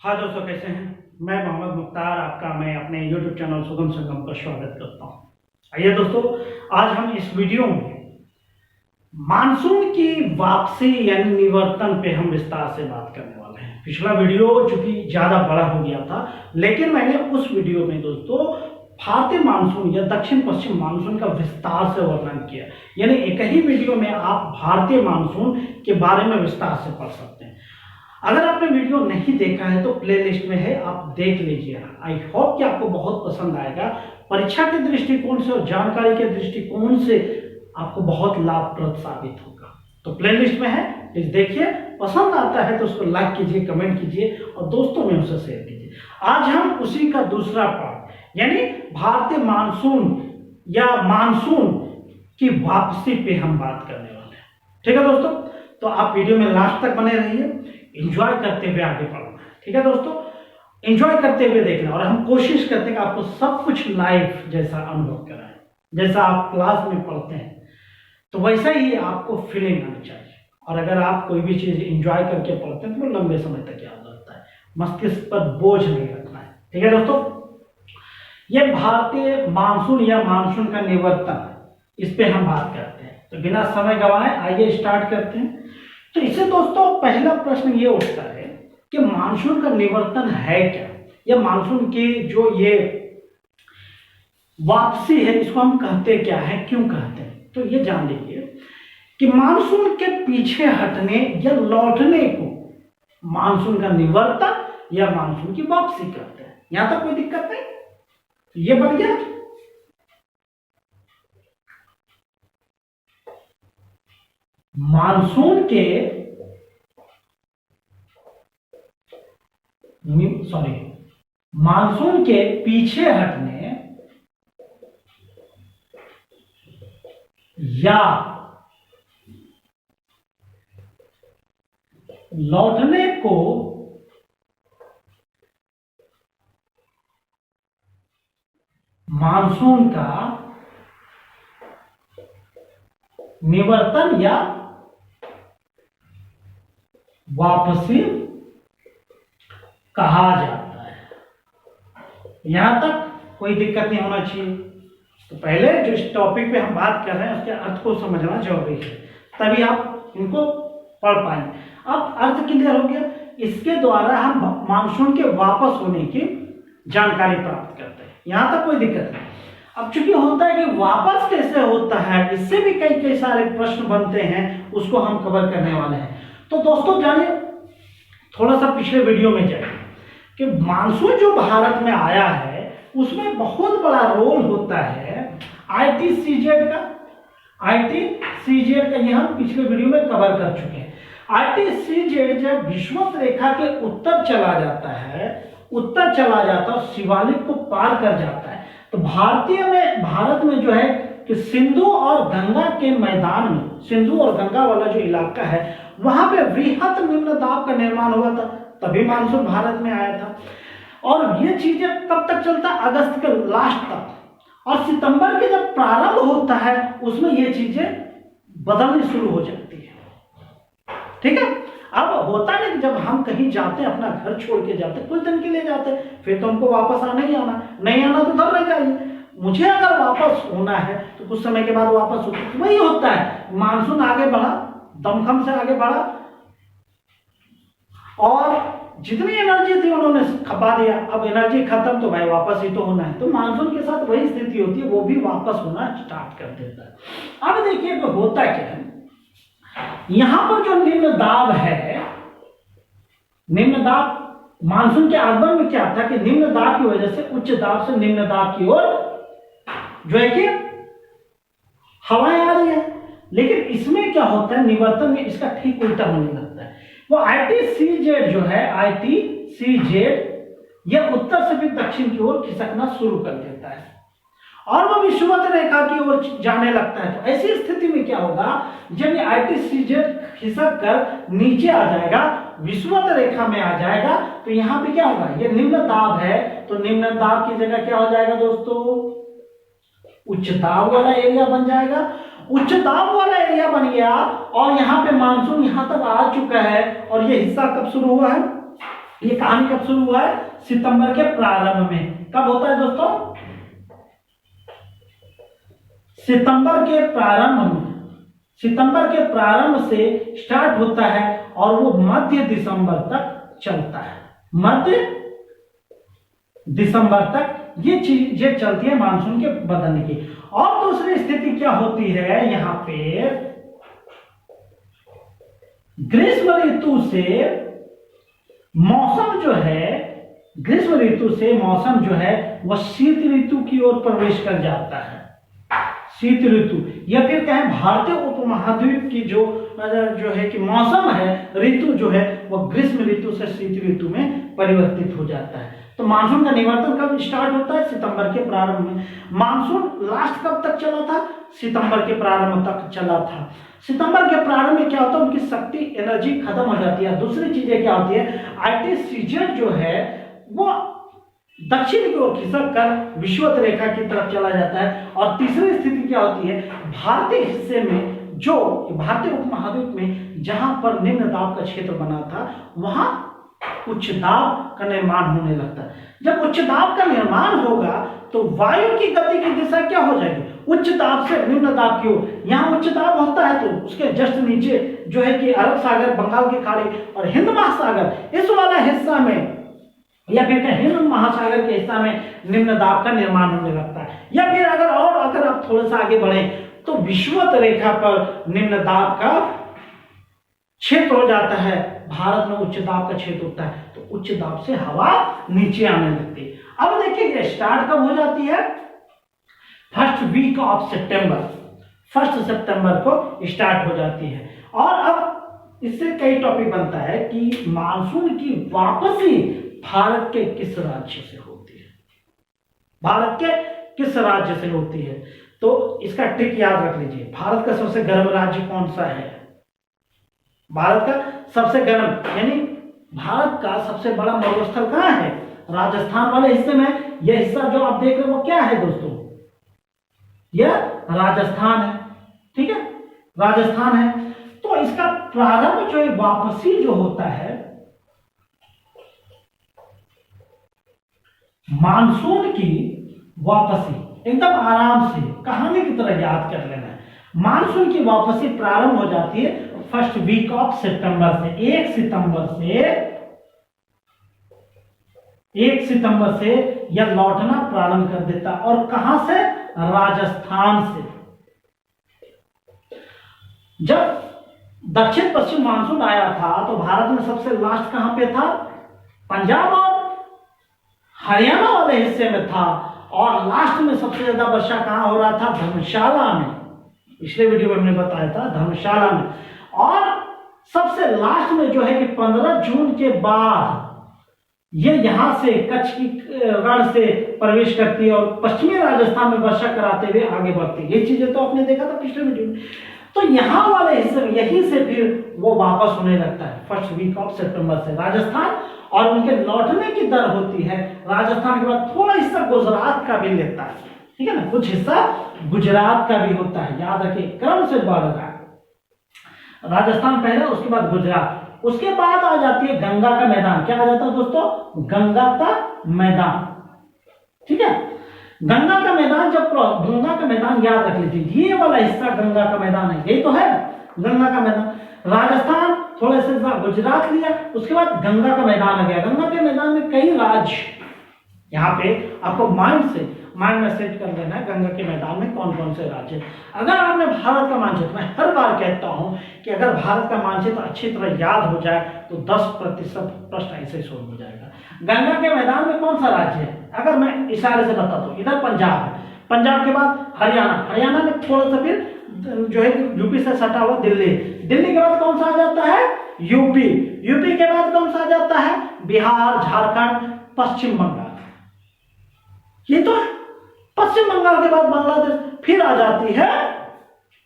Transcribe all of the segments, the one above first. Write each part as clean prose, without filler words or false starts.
हाँ दोस्तों, कैसे हैं। मैं मोहम्मद मुख्तार आपका मैं अपने YouTube चैनल सुगम संगम पर स्वागत करता हूँ। आइए दोस्तों, आज हम इस वीडियो में मानसून की वापसी यानी निवर्तन पे हम विस्तार से बात करने वाले हैं। पिछला वीडियो चूंकि ज़्यादा बड़ा हो गया था, लेकिन मैंने उस वीडियो में दोस्तों भारतीय मानसून या दक्षिण पश्चिम मानसून का विस्तार से वर्णन किया। यानी एक ही वीडियो में आप भारतीय मानसून के बारे में विस्तार से पढ़ सकते हैं। अगर आपने वीडियो नहीं देखा है तो प्लेलिस्ट में है, आप देख लीजिएगा। आई होप कि आपको बहुत पसंद आएगा। परीक्षा के दृष्टिकोण से और जानकारी के दृष्टिकोण से आपको बहुत लाभप्रद साबित होगा। तो प्लेलिस्ट में है, प्लीज देखिए। पसंद आता है तो उसको लाइक कीजिए, कमेंट कीजिए और दोस्तों में उसे शेयर कीजिए। आज हम उसी का दूसरा पार्ट यानी भारतीय मानसून या मानसून की वापसी पे हम बात करने वाले हैं। ठीक है दोस्तों, तो आप वीडियो में लास्ट तक बने रहिए, एंजॉय करते हुए आगे बढ़ना है। ठीक है दोस्तों, एंजॉय करते हुए देखना और हम कोशिश करते हैं कि आपको सब कुछ लाइव जैसा अनुभव कराएं, जैसा आप क्लास में पढ़ते हैं तो वैसा ही आपको फीलिंग आनी चाहिए। और अगर आप कोई भी चीज एंजॉय करके पढ़ते हैं तो वो लंबे समय तक याद रहता है। मस्तिष्क पर बोझ नहीं रखना है। ठीक है दोस्तों, ये भारतीय मानसून या मानसून का निवर्तन, इस पे हम बात करते हैं। तो बिना समय गंवाए आइए स्टार्ट करते हैं। तो इससे दोस्तों पहला प्रश्न ये उठता है कि मानसून का निवर्तन है क्या, या मानसून की जो ये वापसी है इसको हम कहते क्या है, क्यों कहते हैं। तो ये जान लीजिए कि मानसून के पीछे हटने या लौटने को मानसून का निवर्तन या मानसून की वापसी कहते हैं। यहां तक कोई दिक्कत नहीं, ये बन गया। मानसून के पीछे हटने या लौटने को मानसून का निवर्तन या वापसी कहा जाता है। यहां तक कोई दिक्कत नहीं होना चाहिए। तो पहले जो इस टॉपिक पे हम बात कर रहे हैं उसके अर्थ को समझना जरूरी है, तभी आप इनको पढ़ पाएंगे। अब अर्थ क्लियर हो गया, इसके द्वारा हम मानसून के वापस होने की जानकारी प्राप्त करते हैं। यहां तक कोई दिक्कत नहीं। अब चूंकि होता है कि वापस कैसे होता है, इससे भी कई सारे प्रश्न बनते हैं, उसको हम कवर करने वाले हैं। तो दोस्तों जानिए, थोड़ा सा पिछले वीडियो में जाइए कि मानसून जो भारत में आया है उसमें बहुत बड़ा रोल होता है ITCZ का। ITCZ का ये हम पिछले वीडियो में कवर कर चुके हैं। ITCZ जब विषुवत रेखा के उत्तर चला जाता है, और शिवालिक को पार कर जाता है, तो भारत में जो है कि सिंधु और गंगा के मैदान में, सिंधु और गंगा वाला जो इलाका है वहां पे वृहत निम्न दाब का निर्माण हुआ था, तभी मानसून भारत में आया था। और ये चीजें कब तक चलता है, अगस्त के लास्ट तक, और सितंबर के जब प्रारंभ होता है उसमें ये चीजें बदलनी शुरू हो जाती है। ठीक है, अब होता है कि जब हम कहीं जाते हैं, अपना घर छोड़ के जाते हैं, कुछ दिन के लिए जाते हैं, फिर तो हमको वापस आना ही आना, नहीं आना तो घर रह जाइए। मुझे अगर वापस होना है तो कुछ समय के बाद वापस होता है। वही होता है, मानसून आगे बढ़ा, दमखम से आगे बढ़ा और जितनी एनर्जी थी उन्होंने खपा दिया। अब एनर्जी खत्म तो भाई वापस ही तो होना है। तो मानसून के साथ वही स्थिति होती है, वो भी वापस होना स्टार्ट कर देता है। अब देखिए तो होता क्या है, यहां पर जो निम्न दाब है, निम्न दाब मानसून के आगमन में क्या था कि निम्न दाब की वजह से उच्च दाब से निम्न दाब की ओर जो है कि हवाएं आ रही है। लेकिन इसमें क्या होता है, निवर्तन में इसका ठीक उल्टा होने लगता है। वो ITCZ जो है, ITCZ यह उत्तर से फिर दक्षिण की ओर खिसकना शुरू कर देता है और वो विषुवत रेखा की ओर जाने लगता है। तो ऐसी स्थिति में क्या होगा, जब ये ITCZ खिसक कर नीचे आ जाएगा, विषुवत रेखा में आ जाएगा, तो यहां पे क्या होगा, ये निम्न दाब है, तो निम्न दाब की जगह क्या हो जाएगा दोस्तों, उच्च दाब वाला एरिया बन जाएगा। उच्च दाब वाला एरिया बन गया और यहाँ पे मानसून यहाँ तक आ चुका है। और ये हिस्सा कब शुरू हुआ है, ये कहानी कब शुरू हुआ है? सितंबर के प्रारंभ में। कब होता है दोस्तों? सितंबर के प्रारंभ में। सितंबर के प्रारंभ से स्टार्ट होता है और वो मध्य दिसंबर तक चलता है। मध्य दिसंबर तक ये चीजें चलती है मानसून के बदलने की। और दूसरी स्थिति क्या होती है यहाँ पे? ग्रीष्म ऋतु से मौसम जो है, ग्रीष्म ऋतु से मौसम जो है वह शीत ऋतु की ओर प्रवेश कर जाता है। शीत ऋतु या फिर कहें भारतीय उपमहाद्वीप की जो है कि मौसम है, ऋतु जो है वह ग्रीष्म ऋतु से शीत ऋतु में परिवर्तित हो जाता है। तो मानसून का निवर्तन कब स्टार्ट होता है? सितंबर के प्रारंभ में। मानसून लास्ट कब तक चला था? सितंबर के प्रारंभ तक चला था। सितंबर के प्रारंभ में क्या होता है? उनकी शक्ति, एनर्जी खत्म हो जाती है। दूसरी चीजें क्या होती है? आईटी सीजन जो है वो दक्षिण की ओर खिसक कर विषुवत रेखा की तरफ चला जाता है। और तीसरी स्थिति क्या होती है? भारतीय हिस्से में, जो भारतीय उपमहाद्वीप में जहां पर निम्न दाब का क्षेत्र बना था, वहां उच्च दाब का निर्माण होने लगता है। जब उच्च दाब का निर्माण होगा तो वायु की गति की दिशा क्या हो जाएगी? उच्च दाब से निम्न दाब की ओर। यहाँ उच्च दाब होता है तो उसके जस्ट नीचे जो है कि अरब सागर, बंगाल की खाड़ी और हिंद महासागर, इस वाला हिस्सा में या फिर हिंद महासागर के हिस्सा में निम्न दाब का निर्माण होने लगता है। या फिर अगर आप थोड़ा सा आगे बढ़े तो विषुवत रेखा पर निम्न दाब का क्षेत्र हो जाता है। भारत में उच्च दाब का क्षेत्र होता है तो उच्च दाब से हवा नीचे आने लगती है। अब देखिए स्टार्ट कब हो जाती है? फर्स्ट वीक ऑफ सितंबर, 1 सितंबर को स्टार्ट हो जाती है। और अब इससे कई टॉपिक बनता है कि मानसून की वापसी भारत के किस राज्य से होती है? भारत के किस राज्य से होती है? तो इसका ट्रिक याद रख लीजिए। भारत का सबसे गर्म राज्य कौन सा है? भारत का सबसे गर्म यानी भारत का सबसे बड़ा मरुस्थल कहाँ है? राजस्थान वाले हिस्से में। यह हिस्सा जो आप देख रहे हो वो क्या है दोस्तों? यह राजस्थान है। ठीक है, राजस्थान है। तो इसका प्रारंभ जो है, वापसी जो होता है मानसून की वापसी, एकदम आराम से कहानी की तरह याद कर लेना है। मानसून की वापसी प्रारंभ हो जाती है फर्स्ट वीक ऑफ सितंबर से। 1 सितंबर से यह लौटना प्रारंभ कर देता। और कहां से? राजस्थान से। जब दक्षिण पश्चिम मानसून आया था तो भारत में सबसे लास्ट कहां पे था? पंजाब और हरियाणा वाले हिस्से में था। और लास्ट में सबसे ज्यादा वर्षा कहां हो रहा था? धर्मशाला में। पिछले वीडियो में हमने बताया था, धर्मशाला में। और सबसे लास्ट में जो है कि 15 जून के बाद ये यहां से कच्छ की रण से प्रवेश करती है और पश्चिमी राजस्थान में वर्षा कराते हुए आगे बढ़ती है। ये चीजें तो आपने देखा था पिछले वीडियो में। तो यहाँ वाले हिस्से में यहीं से फिर वो वापस होने लगता है फर्स्ट वीक ऑफ सितंबर से राजस्थान। और उनके लौटने की दर होती है, राजस्थान के बाद थोड़ा हिस्सा गुजरात का भी लेता है। ठीक है ना, कुछ हिस्सा गुजरात का भी होता है। याद रखिए, क्रम से बढ़ रहा है। राजस्थान पहले, उसके बाद गुजरात, उसके बाद आ जाती है गंगा का मैदान। क्या आ जाता है दोस्तों? गंगा का मैदान। ठीक है, गंगा का मैदान। जब गंगा का मैदान याद रख लीजिए, ये वाला हिस्सा गंगा का मैदान है। यही तो है गंगा का मैदान। राजस्थान, थोड़े से गुजरात लिया, उसके बाद गंगा का मैदान आ गया। गंगा के मैदान में कई राज्य, यहाँ पे आपको माइंड में सेट कर देना है गंगा के मैदान में कौन कौन से राज्य। अगर आपने भारत का मानचित्र, मैं हर बार कहता हूं कि अगर भारत का मानचित्र अच्छी तरह याद हो जाए तो 10% प्रश्न ऐसे सोल्व हो जाएगा। गंगा के मैदान में कौन सा राज्य है? अगर मैं इशारे से बताता हूं, इधर पंजाब है, पंजाब के बाद हरियाणा, हरियाणा में थोड़ा सा फिर जो है यूपी से सटा हुआ दिल्ली, दिल्ली के बाद कौन सा आ जाता है? यूपी, यूपी के बाद कौन सा आ जाता है? बिहार, झारखंड, पश्चिम बंगाल। ये तो है। पश्चिम बंगाल के बाद बांग्लादेश, फिर आ जाती है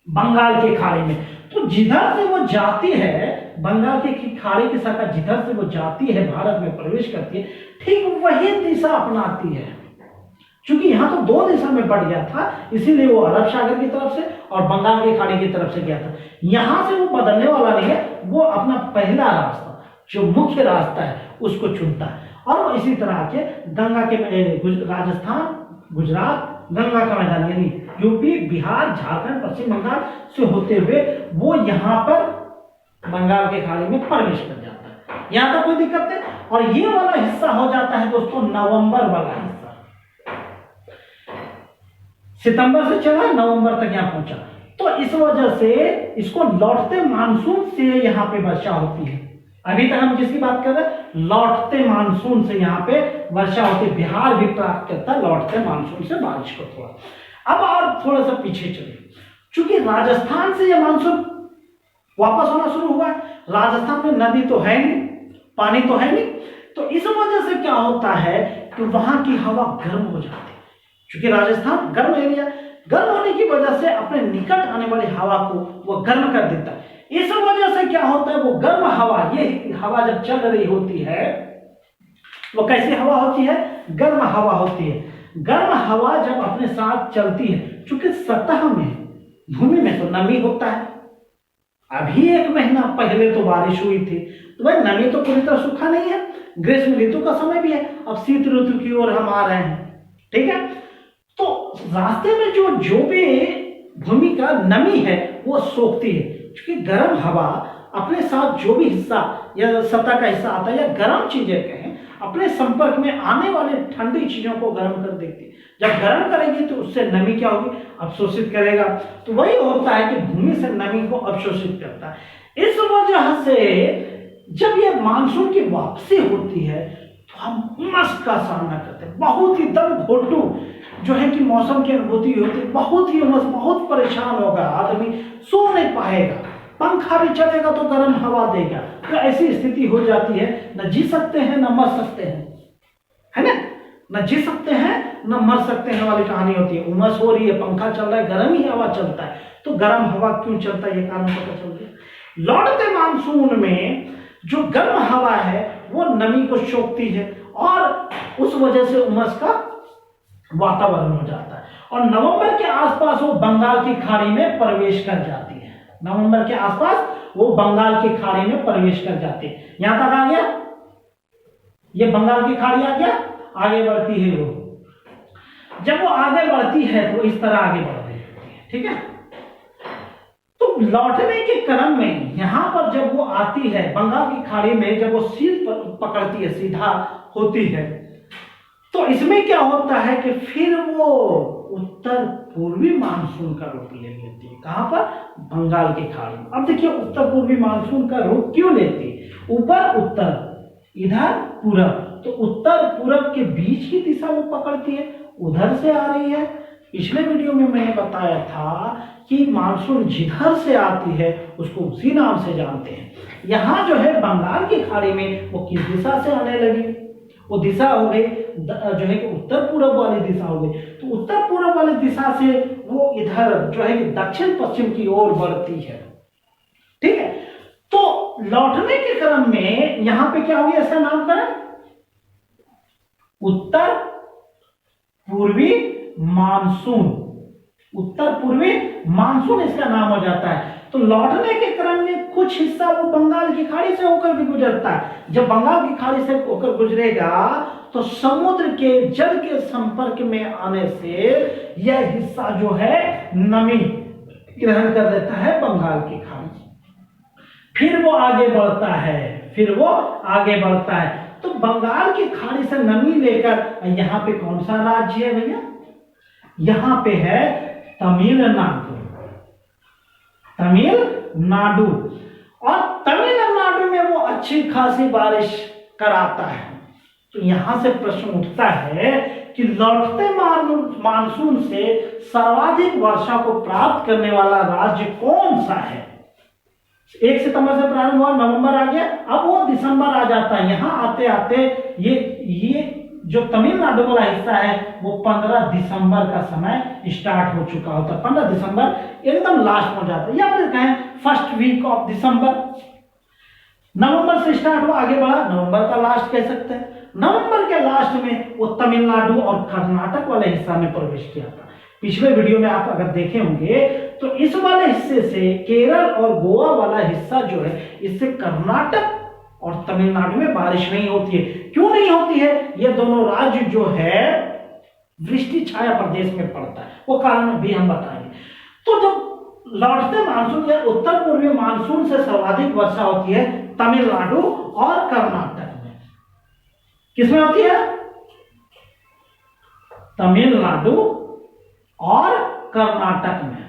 बंगाल की खाड़ी में। तो जिधर से वो जाती है, बंगाल की खाड़ी की शाखा जिधर से वो जाती है, भारत में प्रवेश करती है, ठीक वही दिशा अपनाती है। क्योंकि यहां तो 2 दिशा में बढ़ गया था, इसीलिए वो अरब सागर की तरफ से और बंगाल की खाड़ी की तरफ से गया था। यहां से वो बदलने वाला नहीं है, वो अपना पहला रास्ता, जो मुख्य रास्ता है उसको चुनता है। और इसी तरह के गंगा के राजस्थान, गुजरात, गंगा का मैदान यानी यूपी, बिहार, झारखंड, पश्चिम बंगाल से होते हुए वो यहाँ पर बंगाल के खाड़ी में प्रवेश कर जाता है। यहाँ तक कोई दिक्कत नहीं। और ये वाला हिस्सा हो जाता है दोस्तों नवंबर वाला हिस्सा, सितंबर से चला नवंबर तक यहाँ पहुंचा। तो इस वजह से इसको लौटते मानसून से यहाँ पे वर्षा होती है। अभी तक हम किसकी बात कर रहे हैं? लौटते मानसून से यहाँ पे वर्षा होती है। बिहार भी प्राप्त करता है लौटते मानसून से बारिश को थोड़ा। अब और थोड़ा सा पीछे चलिए, चूंकि राजस्थान से यह मानसून वापस होना शुरू हुआ है, राजस्थान में नदी तो है नहीं, पानी तो है नहीं, तो इस वजह से क्या होता है कि वहां की हवा गर्म हो जाती है। क्योंकि राजस्थान गर्म एरिया, गर्म होने की वजह से अपने निकट आने वाली हवा को वो गर्म कर देता है। इस वजह से क्या होता है, वो गर्म हवा, ये हवा जब चल रही होती है वो कैसी हवा होती है? गर्म हवा होती है। गर्म हवा जब अपने साथ चलती है, चूंकि सतह में, भूमि में तो नमी होता है। अभी 1 महीना पहले तो बारिश हुई थी, तो भाई नमी तो पूरी तरह सूखा नहीं है, ग्रीष्म ऋतु का समय भी है, अब शीत ऋतु की ओर हम आ रहे हैं, ठीक है। तो रास्ते में जो भी भूमि का नमी है वो सोखती है, क्योंकि गर्म हवा अपने साथ जो भी हिस्सा या सतह का हिस्सा आता है या गर्म चीजें कहें, अपने संपर्क में आने वाले ठंडी चीजों को गर्म कर देती है। जब गर्म करेगी तो उससे नमी क्या होगी? अवशोषित करेगा। तो वही होता है कि भूमि से नमी को अवशोषित करता है। इस वजह से जब ये मानसून की वापसी होती है तो हम उमस का सामना करते हैं, बहुत ही दम घोटू जो है कि मौसम की अनुभूति होती है, बहुत ही उमस, बहुत परेशान होगा आदमी, सो नहीं पाएगा, पंखा भी चलेगा तो गर्म हवा देगा। तो ऐसी स्थिति हो जाती है, न जी सकते हैं न मर सकते हैं, है ना? न जी सकते हैं न मर सकते हैं वाली कहानी होती है। उमस हो रही है, पंखा चल रहा है, गर्म ही हवा चलता है, तो गर्म हवा क्यों चलता है ये कारण पता चल गया। लौटते मानसून में जो गर्म हवा है वो नमी को सोखती है और उस वजह से उमस का वातावरण हो जाता है और नवंबर के आसपास वो बंगाल की खाड़ी में प्रवेश कर जाती है। नवंबर के आसपास वो बंगाल की खाड़ी में प्रवेश कर जाती है। यहां तक आ गया, ये बंगाल की खाड़ी आ गया, आगे बढ़ती है वो। जब वो आगे बढ़ती है तो इस तरह आगे बढ़ रही है, ठीक है। तो लौटने के क्रम में यहां पर जब वो आती है बंगाल की खाड़ी में, जब वो सीध पकड़ती है, सीधा होती है, तो इसमें क्या होता है कि फिर वो उत्तर पूर्वी मानसून का रूप ले लेती है। कहां पर? बंगाल की खाड़ी में। अब देखिए उत्तर पूर्वी मानसून का रूप क्यों लेती है? ऊपर उत्तर, इधर पूरब, तो उत्तर पूरब के बीच की दिशा वो पकड़ती है, उधर से आ रही है। पिछले वीडियो में मैंने बताया था कि मानसून जिधर से आती है उसको उसी नाम से जानते हैं। यहां जो है बंगाल की खाड़ी में वो किस दिशा से आने लगी? वो दिशा हो गई जो है कि उत्तर पूरब वाली दिशा हो गई। तो उत्तर पूरब वाली दिशा से वो इधर जो है कि दक्षिण पश्चिम की ओर बढ़ती है, ठीक है। तो लौटने के क्रम में यहां पे क्या हो गया, इसका नामकरण उत्तर पूर्वी मानसून, उत्तर पूर्वी मानसून इसका नाम हो जाता है। तो लौटने के क्रम में कुछ हिस्सा वो बंगाल की खाड़ी से होकर भी गुजरता है। जब बंगाल की खाड़ी से होकर गुजरेगा तो समुद्र के जल के संपर्क में आने से यह हिस्सा जो है नमी ग्रहण कर लेता है बंगाल की खाड़ी, फिर वो आगे बढ़ता है, फिर वो आगे बढ़ता है। तो बंगाल की खाड़ी से नमी लेकर यहां पे कौन सा राज्य है भैया? यहां पे है तमिलनाडु, तमिलनाडु। और तमिलनाडु में वो अच्छी खासी बारिश कराता है। तो यहां से प्रश्न उठता है कि लौटते मानसून से सर्वाधिक वर्षा को प्राप्त करने वाला राज्य कौन सा है? 1 सितंबर से प्रारंभ हुआ, नवंबर आ गया, अब वो दिसंबर आ जाता है। यहां आते आते ये जो तमिलनाडु वाला हिस्सा है वो 15 दिसंबर का समय स्टार्ट हो चुका होता है। 15 दिसंबर एकदम लास्ट हो जाता है, या फिर कहें फर्स्ट वीक ऑफ दिसंबर। नवंबर से स्टार्ट हुआ, आगे बढ़ा, नवंबर का लास्ट कह सकते हैं। नवंबर के लास्ट में वो तमिलनाडु और कर्नाटक वाले हिस्सा में प्रवेश किया था। पिछले वीडियो में आप अगर देखे होंगे तो इस वाले हिस्से से केरल और गोवा वाला हिस्सा जो है, इससे कर्नाटक और तमिलनाडु में बारिश नहीं होती है। क्यों नहीं होती है? ये दोनों राज्य जो है वृष्टि छाया प्रदेश में पड़ता है, वो कारण भी हम बताएंगे। तो जब लौटते मानसून या उत्तर पूर्वी मानसून से सर्वाधिक वर्षा होती है तमिलनाडु और कर्नाटक में। किसमें होती है? तमिलनाडु और कर्नाटक में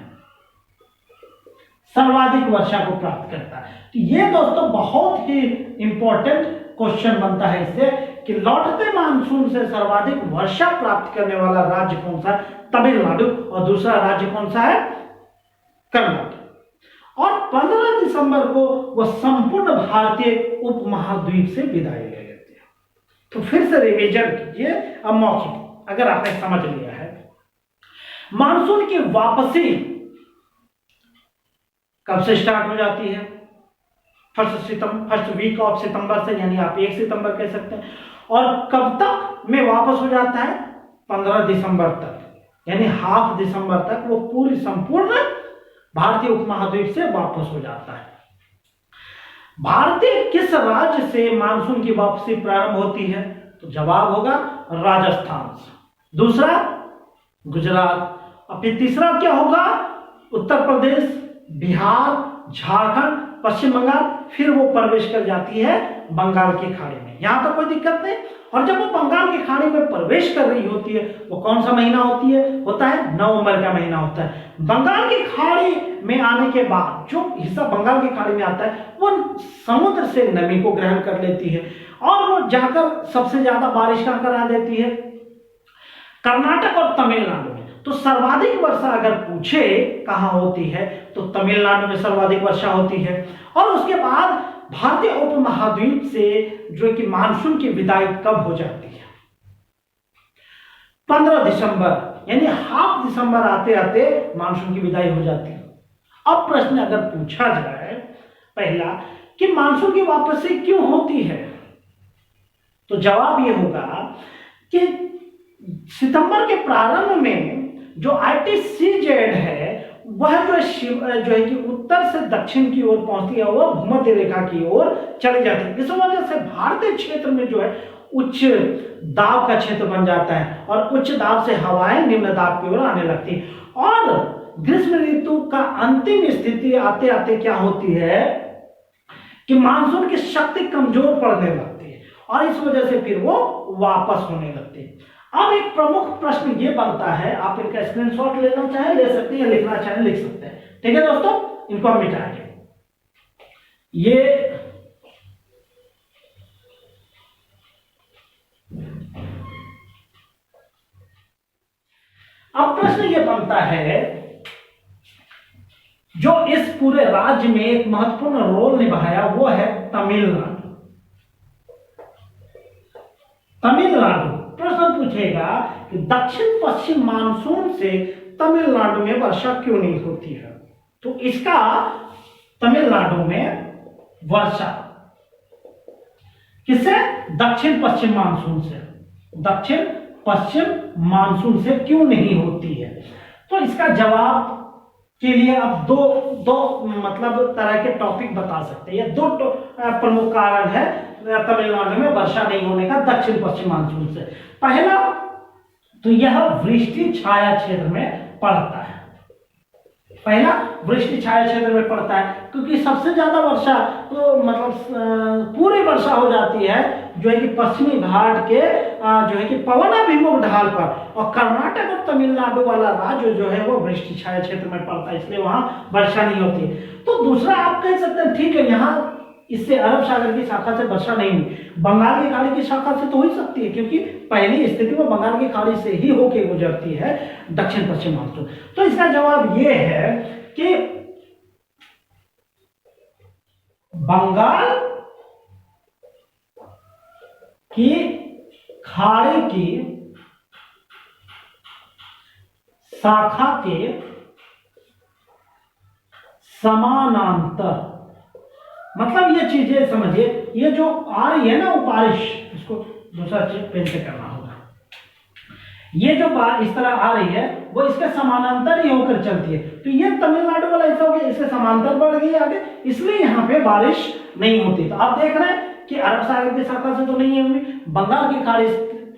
सर्वाधिक वर्षा को प्राप्त करता है। तो ये दोस्तों बहुत ही इंपॉर्टेंट क्वेश्चन बनता है इससे कि लौटते मानसून से सर्वाधिक वर्षा प्राप्त करने वाला राज्य कौन सा है? तमिलनाडु। और दूसरा राज्य कौन सा है? कर्नाटक। और 15 दिसंबर को वह संपूर्ण भारतीय उपमहाद्वीप से विदाई ले लेते हैं। तो फिर से रिवीजन कीजिए अब मौखिक, अगर आपने समझ लिया है। मानसून की वापसी कब से स्टार्ट हो जाती है? फर्स्ट वीक ऑफ सितंबर से, यानी आप 1 सितंबर कह सकते हैं। और कब तक में वापस हो जाता है? 15 दिसंबर तक, यानी हाफ दिसंबर तक वो पूरी संपूर्ण भारतीय उपमहाद्वीप से वापस हो जाता है। भारतीय किस राज्य से मानसून की वापसी प्रारंभ होती है? तो जवाब होगा राजस्थान से। दूसरा गुजरात। और फिर तीसरा क्या होगा? उत्तर प्रदेश, बिहार, झारखंड, पश्चिम बंगाल। फिर वो प्रवेश कर जाती है बंगाल की खाड़ी में। यहां तो कोई दिक्कत नहीं। और जब वो बंगाल की खाड़ी में प्रवेश कर रही होती है, वो कौन सा महीना होता है? नवंबर का महीना होता है। बंगाल की खाड़ी में आने के बाद जो हिस्सा बंगाल की खाड़ी में आता है वो समुद्र से नमी को ग्रहण कर लेती है और वो जाकर सबसे ज्यादा बारिश करा देती है कर्नाटक और तमिलनाडु में। तो सर्वाधिक वर्षा अगर पूछे कहां होती है तो तमिलनाडु में सर्वाधिक वर्षा होती है। और उसके बाद भारतीय उपमहाद्वीप से जो कि मानसून की विदाई कब हो जाती है? 15 दिसंबर, यानी हाफ दिसंबर आते आते मानसून की विदाई हो जाती है। अब प्रश्न अगर पूछा जाए पहला कि मानसून की वापसी क्यों होती है, तो जवाब यह होगा कि सितंबर के प्रारंभ में जो ITCZ है वह जो है कि उत्तर से दक्षिण की ओर पहुंचती है, वह भूमध्य रेखा की ओर चली जाती है। इस वजह से भारतीय क्षेत्र में जो है उच्च दाब का क्षेत्र बन जाता है और उच्च दाब से हवाएं निम्न दाब की ओर आने लगती है। और ग्रीष्म ऋतु का अंतिम स्थिति आते आते क्या होती है कि मानसून की शक्ति कमजोर पड़ने लगती है और इस वजह से फिर वो वापस होने लगती है। अब एक प्रमुख प्रश्न ये बनता है, आप इनका स्क्रीनशॉट लेना चाहे ले सकते हैं, लिखना चाहे लिख सकते हैं। ठीक है दोस्तों, इनको हम मिटाएंगे। ये अब प्रश्न ये बनता है, जो इस पूरे राज्य में एक महत्वपूर्ण रोल निभाया वो है तमिलनाडु। तमिलनाडु प्रश्न पूछेगा कि दक्षिण पश्चिम मानसून से तमिलनाडु में वर्षा क्यों नहीं होती है? तो इसका तमिलनाडु में वर्षा किससे? दक्षिण पश्चिम मानसून से। दक्षिण पश्चिम मानसून से क्यों नहीं होती है? तो इसका जवाब के लिए अब दो मतलब तरह के टॉपिक बता सकते हैं। ये दो प्रमुख कारण है तमिलनाडु में वर्षा नहीं होने का दक्षिण पश्चिम मानसून से। पहला तो यह वृष्टि छाया क्षेत्र में पड़ता है। पहला वृष्टि छाया क्षेत्र में पड़ता है क्योंकि सबसे ज्यादा वर्षा तो मतलब पूरी वर्षा हो जाती है जो है कि पश्चिमी घाट के जो है कि पवनाभिमुख ढाल पर। और कर्नाटक और तमिलनाडु वाला राज्य जो है वो वृष्टि छाया क्षेत्र में पड़ता है, इसलिए वहां वर्षा नहीं होती है। तो दूसरा आप कह सकते हैं ठीक है, यहाँ इससे अरब सागर की शाखा से वर्षा नहीं हुई, बंगाल की खाड़ी की शाखा से तो हो ही सकती है क्योंकि पहली स्थिति में बंगाल की खाड़ी से ही होके गुजरती है दक्षिण पश्चिम मानसून। तो इसका जवाब ये है कि बंगाल की खाड़ी की शाखा के समानांतर, मतलब ये चीजें समझिए, ये जो आ रही है ना वो बारिश, इसको दूसरा पेन से करना होगा। ये जो इस तरह आ रही है वो इसके समानांतर ही होकर चलती है। तो ये तमिलनाडु वाला ऐसा हो गया, इसके समांतर बढ़ गई आगे, इसलिए यहाँ पे बारिश नहीं होती। तो आप देख रहे हैं कि अरब सागर की शाखा से तो नहीं होगी, बंगाल की खाड़ी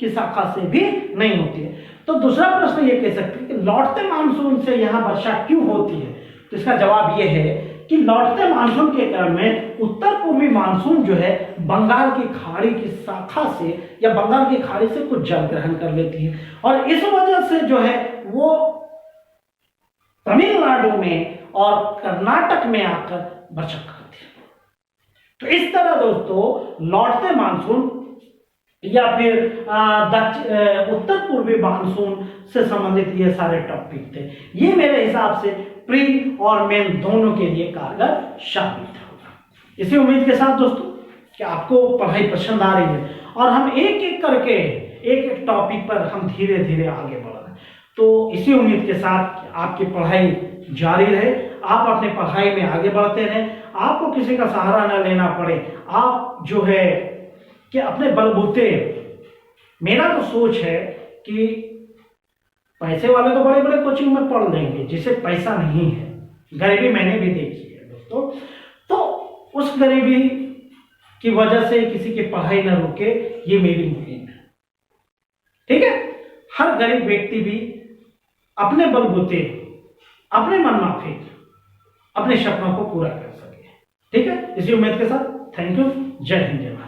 की शाखा से भी नहीं होती है। तो दूसरा प्रश्न ये कह सकते हैं कि लौटते मानसून से यहाँ वर्षा क्यों होती है? तो इसका जवाब ये है कि लौटते मानसून के क्रम में उत्तर पूर्वी मानसून जो है बंगाल की खाड़ी की शाखा से या बंगाल की खाड़ी से कुछ जल ग्रहण कर लेती है और इस वजह से जो है वो तमिलनाडु में और कर्नाटक में आकर वर्षा करती है। तो इस तरह दोस्तों लौटते मानसून या फिर उत्तर पूर्वी मानसून से संबंधित ये सारे टॉपिक थे। ये मेरे हिसाब से प्री और मेन दोनों के लिए कारगर साबित होगा। इसी उम्मीद के साथ दोस्तों कि आपको पढ़ाई पसंद आ रही है और हम एक एक करके एक एक टॉपिक पर हम धीरे धीरे आगे बढ़ रहे हैं। तो इसी उम्मीद के साथ आपकी पढ़ाई जारी रहे, आप अपने पढ़ाई में आगे बढ़ते रहें, आपको किसी का सहारा न लेना पड़े, आप जो है कि अपने बलबूते। मेरा तो सोच है कि पैसे वाले तो बड़े बड़े कोचिंग में पढ़ लेंगे, जिसे पैसा नहीं है, गरीबी मैंने भी देखी है दोस्तों, तो उस गरीबी की वजह से किसी की पढ़ाई न रुके, ये मेरी मुहिम है। ठीक है, हर गरीब व्यक्ति भी अपने बलबूते, अपने मनमाफिक अपने सपनों को पूरा कर सके। ठीक है, इसी उम्मीद के साथ थैंक यू, जय हिंद, जय भारत।